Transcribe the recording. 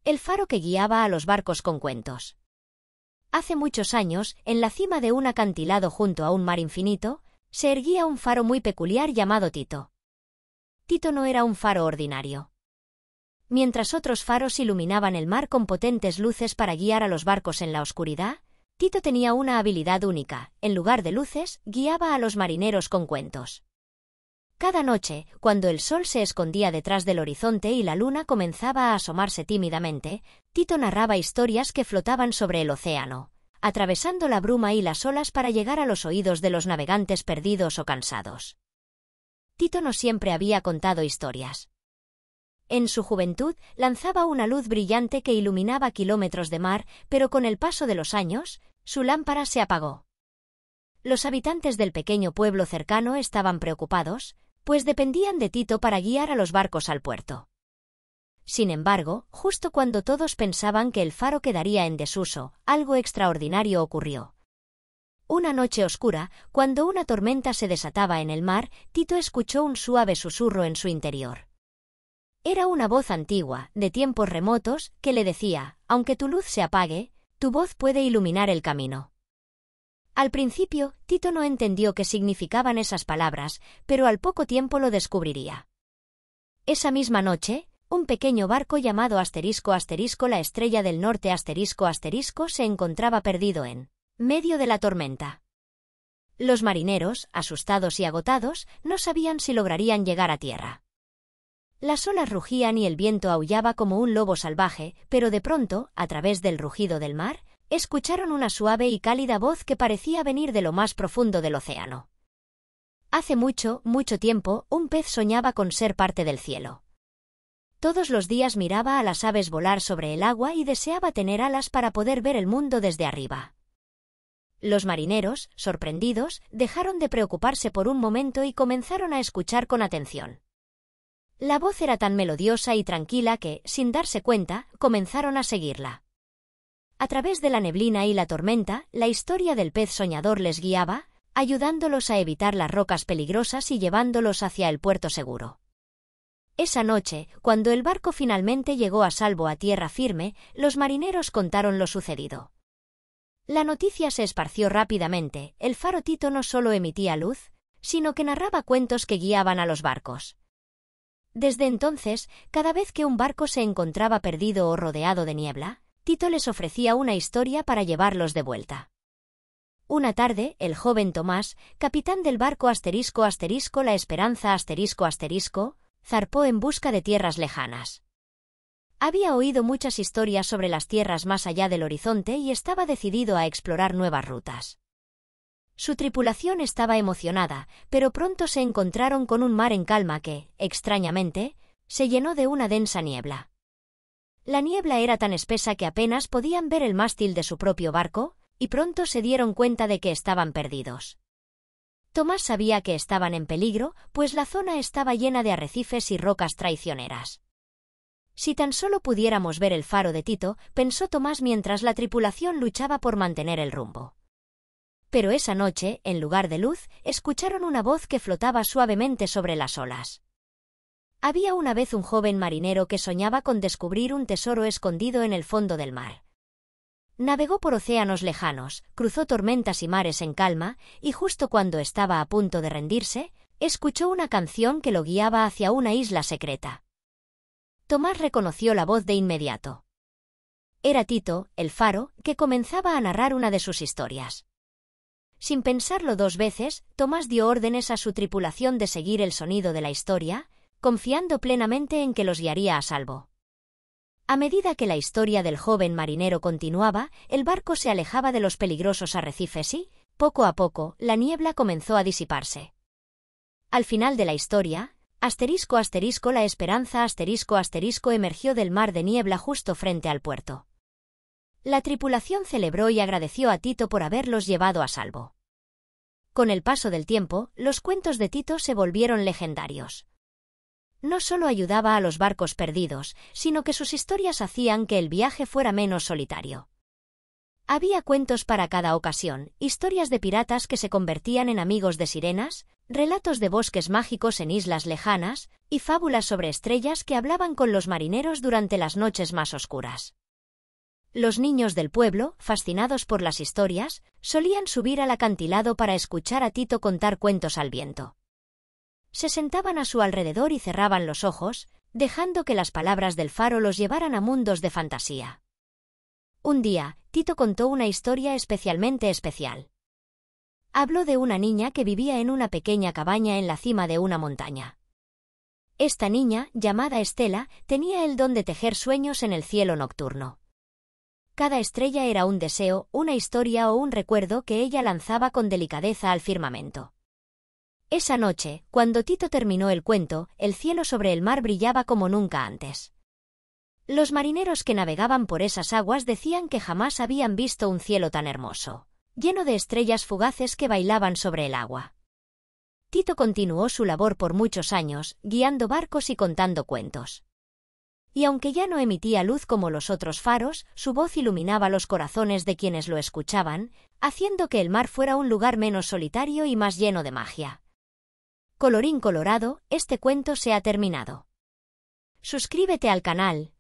el faro que guiaba a los barcos con cuentos. Hace muchos años, en la cima de un acantilado junto a un mar infinito, se erguía un faro muy peculiar llamado Tito. Tito no era un faro ordinario. Mientras otros faros iluminaban el mar con potentes luces para guiar a los barcos en la oscuridad, Tito tenía una habilidad única: en lugar de luces, guiaba a los marineros con cuentos. Cada noche, cuando el sol se escondía detrás del horizonte y la luna comenzaba a asomarse tímidamente, Tito narraba historias que flotaban sobre el océano, atravesando la bruma y las olas para llegar a los oídos de los navegantes perdidos o cansados. Tito no siempre había contado historias. En su juventud, lanzaba una luz brillante que iluminaba kilómetros de mar, pero con el paso de los años, su lámpara se apagó. Los habitantes del pequeño pueblo cercano estaban preocupados, pues dependían de Tito para guiar a los barcos al puerto. Sin embargo, justo cuando todos pensaban que el faro quedaría en desuso, algo extraordinario ocurrió. Una noche oscura, cuando una tormenta se desataba en el mar, Tito escuchó un suave susurro en su interior. Era una voz antigua, de tiempos remotos, que le decía: aunque tu luz se apague, tu voz puede iluminar el camino. Al principio, Tito no entendió qué significaban esas palabras, pero al poco tiempo lo descubriría. Esa misma noche, un pequeño barco llamado *** la Estrella del Norte *** se encontraba perdido en medio de la tormenta. Los marineros, asustados y agotados, no sabían si lograrían llegar a tierra. Las olas rugían y el viento aullaba como un lobo salvaje, pero de pronto, a través del rugido del mar, escucharon una suave y cálida voz que parecía venir de lo más profundo del océano. Hace mucho, mucho tiempo, un pez soñaba con ser parte del cielo. Todos los días miraba a las aves volar sobre el agua y deseaba tener alas para poder ver el mundo desde arriba. Los marineros, sorprendidos, dejaron de preocuparse por un momento y comenzaron a escuchar con atención. La voz era tan melodiosa y tranquila que, sin darse cuenta, comenzaron a seguirla. A través de la neblina y la tormenta, la historia del pez soñador les guiaba, ayudándolos a evitar las rocas peligrosas y llevándolos hacia el puerto seguro. Esa noche, cuando el barco finalmente llegó a salvo a tierra firme, los marineros contaron lo sucedido. La noticia se esparció rápidamente: el faro Tito no solo emitía luz, sino que narraba cuentos que guiaban a los barcos. Desde entonces, cada vez que un barco se encontraba perdido o rodeado de niebla, Tito les ofrecía una historia para llevarlos de vuelta. Una tarde, el joven Tomás, capitán del barco *** la Esperanza ***, zarpó en busca de tierras lejanas. Había oído muchas historias sobre las tierras más allá del horizonte y estaba decidido a explorar nuevas rutas. Su tripulación estaba emocionada, pero pronto se encontraron con un mar en calma que, extrañamente, se llenó de una densa niebla. La niebla era tan espesa que apenas podían ver el mástil de su propio barco, y pronto se dieron cuenta de que estaban perdidos. Tomás sabía que estaban en peligro, pues la zona estaba llena de arrecifes y rocas traicioneras. Si tan solo pudiéramos ver el faro de Tito, pensó Tomás mientras la tripulación luchaba por mantener el rumbo. Pero esa noche, en lugar de luz, escucharon una voz que flotaba suavemente sobre las olas. Había una vez un joven marinero que soñaba con descubrir un tesoro escondido en el fondo del mar. Navegó por océanos lejanos, cruzó tormentas y mares en calma, y justo cuando estaba a punto de rendirse, escuchó una canción que lo guiaba hacia una isla secreta. Tomás reconoció la voz de inmediato. Era Tito, el faro, que comenzaba a narrar una de sus historias. Sin pensarlo dos veces, Tomás dio órdenes a su tripulación de seguir el sonido de la historia, confiando plenamente en que los guiaría a salvo. A medida que la historia del joven marinero continuaba, el barco se alejaba de los peligrosos arrecifes y, poco a poco, la niebla comenzó a disiparse. Al final de la historia, *** la Esperanza *** emergió del mar de niebla justo frente al puerto. La tripulación celebró y agradeció a Tito por haberlos llevado a salvo. Con el paso del tiempo, los cuentos de Tito se volvieron legendarios. No solo ayudaba a los barcos perdidos, sino que sus historias hacían que el viaje fuera menos solitario. Había cuentos para cada ocasión, historias de piratas que se convertían en amigos de sirenas, relatos de bosques mágicos en islas lejanas, y fábulas sobre estrellas que hablaban con los marineros durante las noches más oscuras. Los niños del pueblo, fascinados por las historias, solían subir al acantilado para escuchar a Tito contar cuentos al viento. Se sentaban a su alrededor y cerraban los ojos, dejando que las palabras del faro los llevaran a mundos de fantasía. Un día, Tito contó una historia especialmente especial. Habló de una niña que vivía en una pequeña cabaña en la cima de una montaña. Esta niña, llamada Estela, tenía el don de tejer sueños en el cielo nocturno. Cada estrella era un deseo, una historia o un recuerdo que ella lanzaba con delicadeza al firmamento. Esa noche, cuando Tito terminó el cuento, el cielo sobre el mar brillaba como nunca antes. Los marineros que navegaban por esas aguas decían que jamás habían visto un cielo tan hermoso, lleno de estrellas fugaces que bailaban sobre el agua. Tito continuó su labor por muchos años, guiando barcos y contando cuentos. Y aunque ya no emitía luz como los otros faros, su voz iluminaba los corazones de quienes lo escuchaban, haciendo que el mar fuera un lugar menos solitario y más lleno de magia. Colorín colorado, este cuento se ha terminado. Suscríbete al canal,